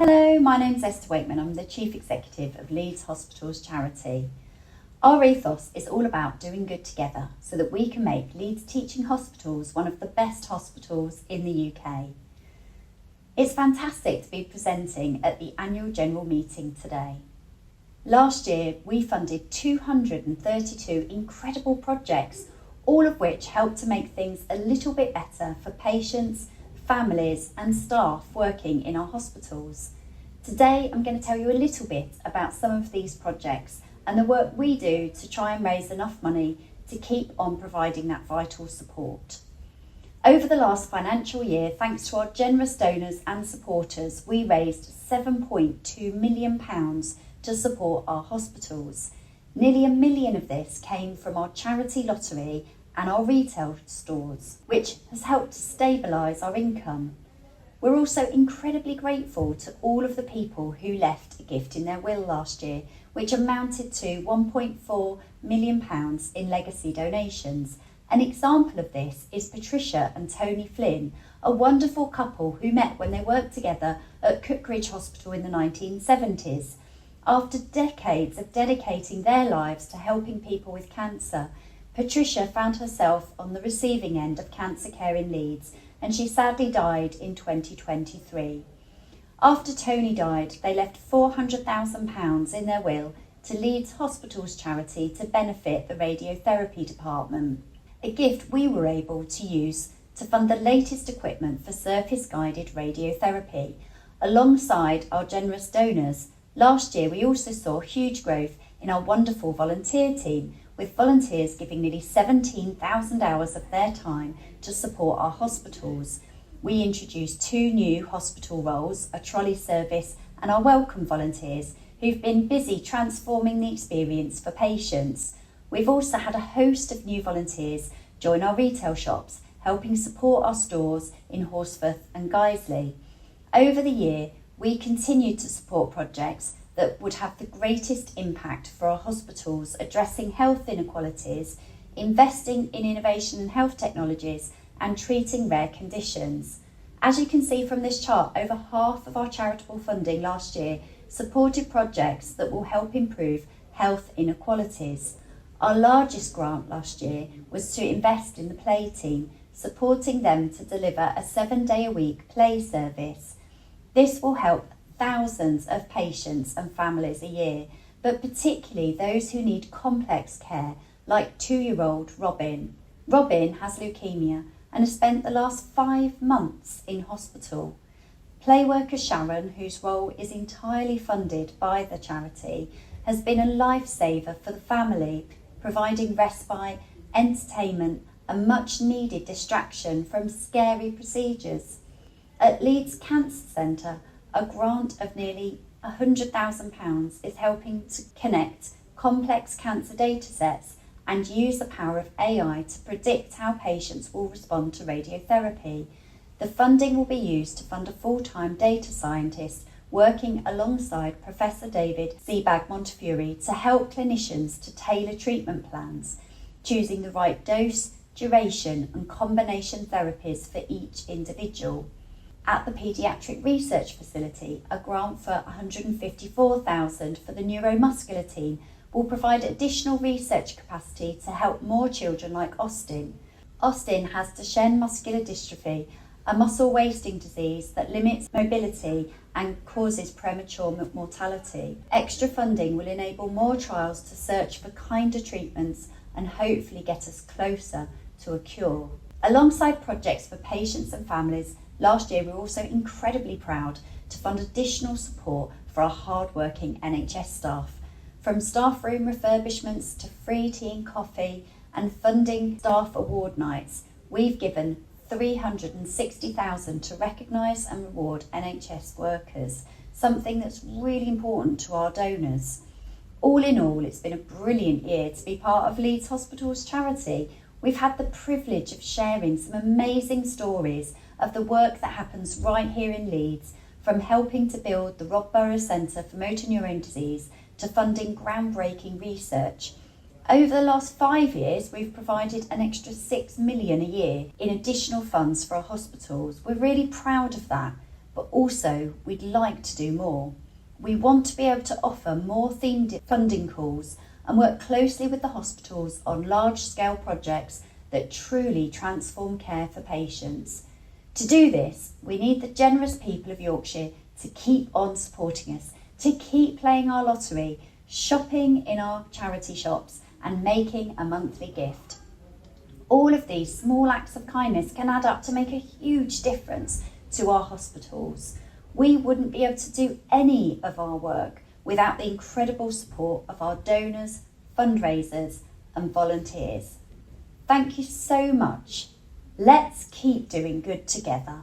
Hello, my name's Esther Wakeman. I'm the Chief Executive of Leeds Hospitals Charity. Our ethos is all about doing good together so that we can make Leeds Teaching Hospitals one of the best hospitals in the UK. It's fantastic to be presenting at the annual general meeting today. Last year, we funded 232 incredible projects, all of which helped to make things a little bit better for patients, families and staff working in our hospitals. Today I'm going to tell you a little bit about some of these projects and the work we do to try and raise enough money to keep on providing that vital support. Over the last financial year, thanks to our generous donors and supporters, we raised £7.2 million to support our hospitals. Nearly £1 million of this came from our charity lottery and our retail stores, which has helped to stabilise our income. We're also incredibly grateful to all of the people who left a gift in their will last year, which amounted to £1.4 million in legacy donations. An example of this is Patricia and Tony Flynn, a wonderful couple who met when they worked together at Cookridge Hospital in the 1970s. After decades of dedicating their lives to helping people with cancer, Patricia found herself on the receiving end of cancer care in Leeds, and she sadly died in 2023. After Tony died, they left £400,000 in their will to Leeds Hospitals Charity to benefit the radiotherapy department, a gift we were able to use to fund the latest equipment for surface-guided radiotherapy. Alongside our generous donors, last year we also saw huge growth in our wonderful volunteer team, with volunteers giving nearly 17,000 hours of their time to support our hospitals. We introduced 2 new hospital roles, a trolley service and our welcome volunteers, who've been busy transforming the experience for patients. We've also had a host of new volunteers join our retail shops, helping support our stores in Horsforth and Guiseley. Over the year, we continued to support projects that would have the greatest impact for our hospitals, addressing health inequalities, investing in innovation and health technologies, and treating rare conditions. As you can see from this chart, over half of our charitable funding last year supported projects that will help improve health inequalities. Our largest grant last year was to invest in the play team, supporting them to deliver a 7-day-a-week play service. This will help thousands of patients and families a year, but particularly those who need complex care, like 2-year-old Robin. Robin has leukemia and has spent the last 5 months in hospital. Play worker Sharon, whose role is entirely funded by the charity, has been a lifesaver for the family, providing respite, entertainment and much needed distraction from scary procedures. At Leeds Cancer Centre, a grant of nearly £100,000 is helping to connect complex cancer datasets and use the power of AI to predict how patients will respond to radiotherapy. The funding will be used to fund a full-time data scientist working alongside Professor David Sebag Montefiore to help clinicians to tailor treatment plans, choosing the right dose, duration and combination therapies for each individual. At the Paediatric Research Facility, a grant for £154,000 for the neuromuscular team will provide additional research capacity to help more children like Austin. Austin has Duchenne muscular dystrophy, a muscle wasting disease that limits mobility and causes premature mortality. Extra funding will enable more trials to search for kinder treatments and hopefully get us closer to a cure. Alongside projects for patients and families, last year we were also incredibly proud to fund additional support for our hard-working NHS staff. From staff room refurbishments to free tea and coffee and funding staff award nights, we've given £360,000 to recognise and reward NHS workers, something that's really important to our donors. All in all, it's been a brilliant year to be part of Leeds Hospitals Charity. We've had the privilege of sharing some amazing stories of the work that happens right here in Leeds, from helping to build the Rob Borough Centre for Motor Neurone Disease to funding groundbreaking research. Over the last 5 years, we've provided an extra £6 million a year in additional funds for our hospitals. We're really proud of that. but also we'd like to do more. We want to be able to offer more themed funding calls and work closely with the hospitals on large-scale projects that truly transform care for patients. To do this, we need the generous people of Yorkshire to keep on supporting us, to keep playing our lottery, shopping in our charity shops and making a monthly gift. All of these small acts of kindness can add up to make a huge difference to our hospitals. We wouldn't be able to do any of our work without the incredible support of our donors, fundraisers and volunteers. Thank you so much. Let's keep doing good together.